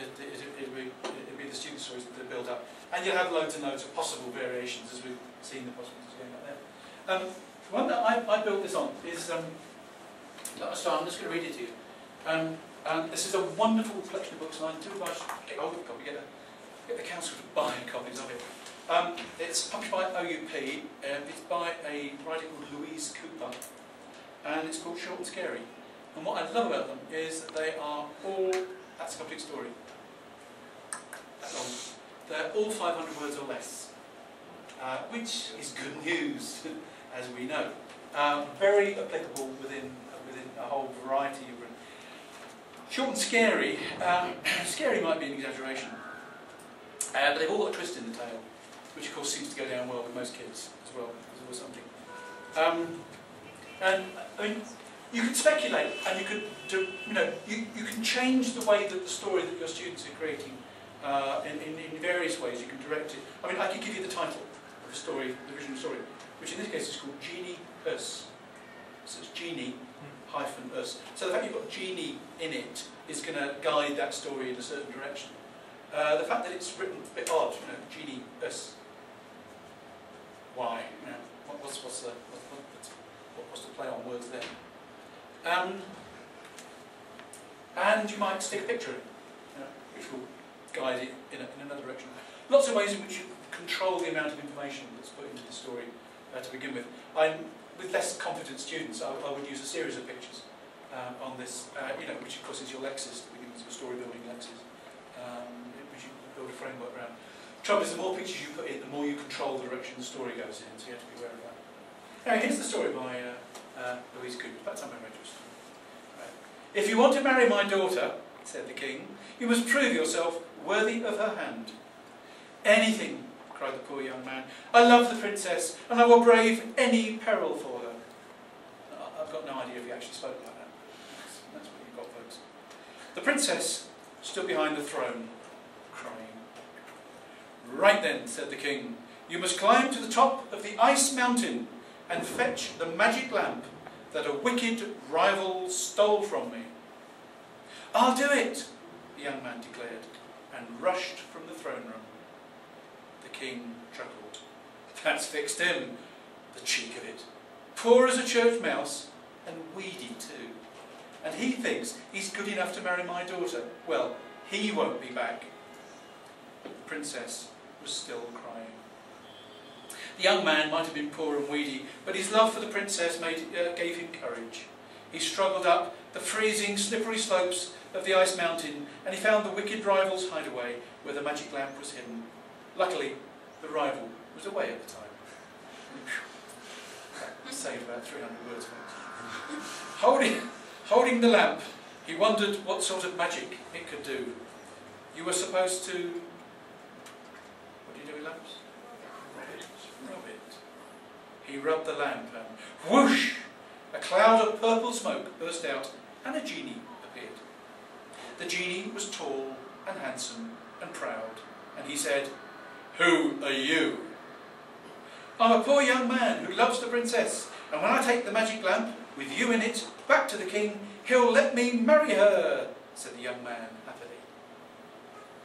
It'll be the student stories that are built up. And you'll have loads and loads of possible variations, as we've seen the possibilities going up there. One that I built this on is, so I'm just going to read it to you. This is a wonderful collection of books, and I do advise you to get hold of a copy, get the council to buy copies of it. It's published by OUP, it's by a writer called Louise Cooper, and it's called Short and Scary. And what I love about them is that they are all, that's a complete story, that long. They're all 500 words or less, which is good news, as we know. Very applicable within a whole variety of... Short and scary, scary might be an exaggeration, but they've all got a twist in the tail, which of course seems to go down well with most kids as well. There's always something. And I mean, you can speculate, and you could do, you can change the way that the story that your students are creating in various ways. You can direct it. I mean, I could give you the title of the story, the original story, which in this case is called Genie Us. So it's Genie hyphen Us. So the fact you've got Genie in it is going to guide that story in a certain direction. The fact that it's written a bit odd, Genie Us. Why? What's the play on words there? And you might stick a picture in, which will guide it in another direction. Lots of ways in which you control the amount of information that's put into the story to begin with. With less confident students, I would use a series of pictures on this, which of course is your lexis, the beginning of your story building lexis, which you build a framework around. The trouble is, the more pictures you put in, the more you control the direction the story goes in, so you have to be aware of that. Now, here's the story by Louise Cooper. That's how I read your story. Right. If you want to marry my daughter, said the king, you must prove yourself worthy of her hand. Anything, cried the poor young man. I love the princess, and I will brave any peril for her. I've got no idea if he actually spoke like that. That's what you've got, folks. The princess stood behind the throne, crying. Right then, said the king, you must climb to the top of the ice mountain and fetch the magic lamp that a wicked rival stole from me. I'll do it, the young man declared, and rushed from the throne room. The king chuckled. That's fixed him, the cheek of it. Poor as a church mouse, and weedy too. And he thinks he's good enough to marry my daughter. Well, he won't be back. The princess was still crying. The young man might have been poor and weedy, but his love for the princess gave him courage. He struggled up the freezing, slippery slopes of the ice mountain, and he found the wicked rival's hideaway where the magic lamp was hidden. Luckily, the rival was away at the time. That saved about 300 words, folks. Holding the lamp, he wondered what sort of magic it could do. You were supposed to... What do you do with lamps? Rub it. He rubbed the lamp and whoosh! A cloud of purple smoke burst out and a genie appeared. The genie was tall and handsome and proud, and he said, "Who are you?" "I'm a poor young man who loves the princess, and when I take the magic lamp, with you in it, back to the king, he'll let me marry her," said the young man happily.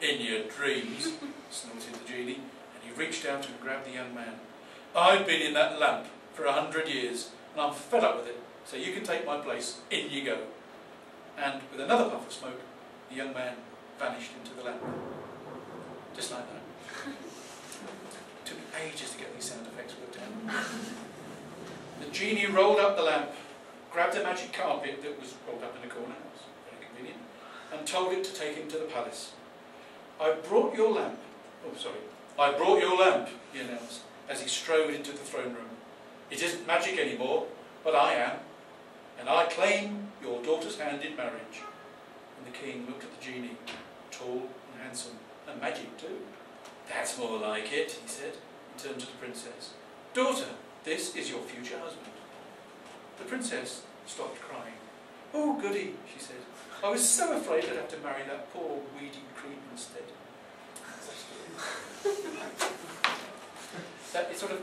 "In your dreams," snorted the genie, and he reached out and grabbed the young man. "I've been in that lamp for 100 years, and I'm fed up with it, so you can take my place. In you go." And with another puff of smoke, the young man vanished into the lamp. Just like that. It took ages to get these sound effects worked out. The genie rolled up the lamp, grabbed a magic carpet that was rolled up in a corner, that was very convenient, and told it to take him to the palace. I brought your lamp, he announced, as he strode into the throne room. "It isn't magic anymore, but I am, and I claim your daughter's hand in marriage." And the king looked at the genie, tall and handsome, and magic too. "That's more like it," he said, and turned to the princess. "Daughter, this is your future husband." The princess stopped crying. "Oh, goody," she said. "I was so afraid I'd have to marry that poor weedy creep instead." That is sort of,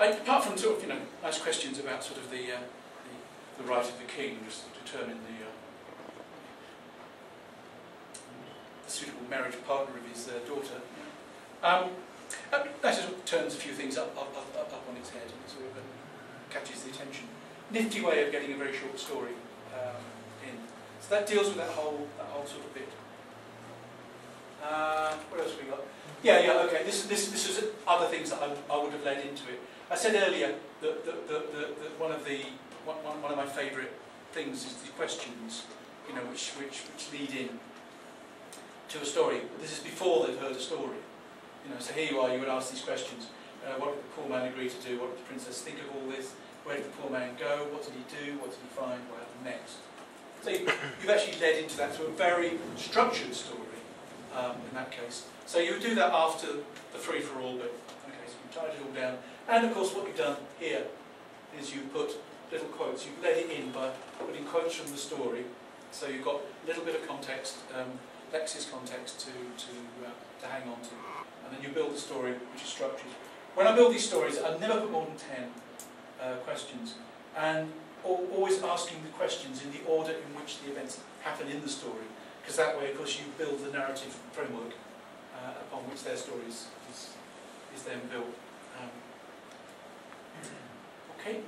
apart from sort of, nice questions about sort of the right of the king, just to determine suitable marriage partner of his daughter. That sort of turns a few things up on its head and sort of catches the attention. Nifty way of getting a very short story in. So that deals with that whole sort of bit. What else have we got? Yeah, okay. This was other things that I would have led into it. I said earlier that one of my favourite things is the questions, you know, which lead in to a story. But this is before they've heard a story. You know, so here you are. You would ask these questions. What did the poor man agree to do? What did the princess think of all this? Where did the poor man go? What did he do? What did he find? What happened next? So you've actually led into that through a very structured story in that case. So you would do that after the free-for-all bit. Okay, so you've tied it all down. And of course what you've done here is you've put little quotes. You've led it in by putting quotes from the story. So you've got a little bit of context, Lex's context to hang on to. And then you build the story which is structured. When I build these stories, I never put more than 10 questions. And always asking the questions in the order in which the events happen in the story. Because that way, of course, you build the narrative framework upon which their story is then built. Okay.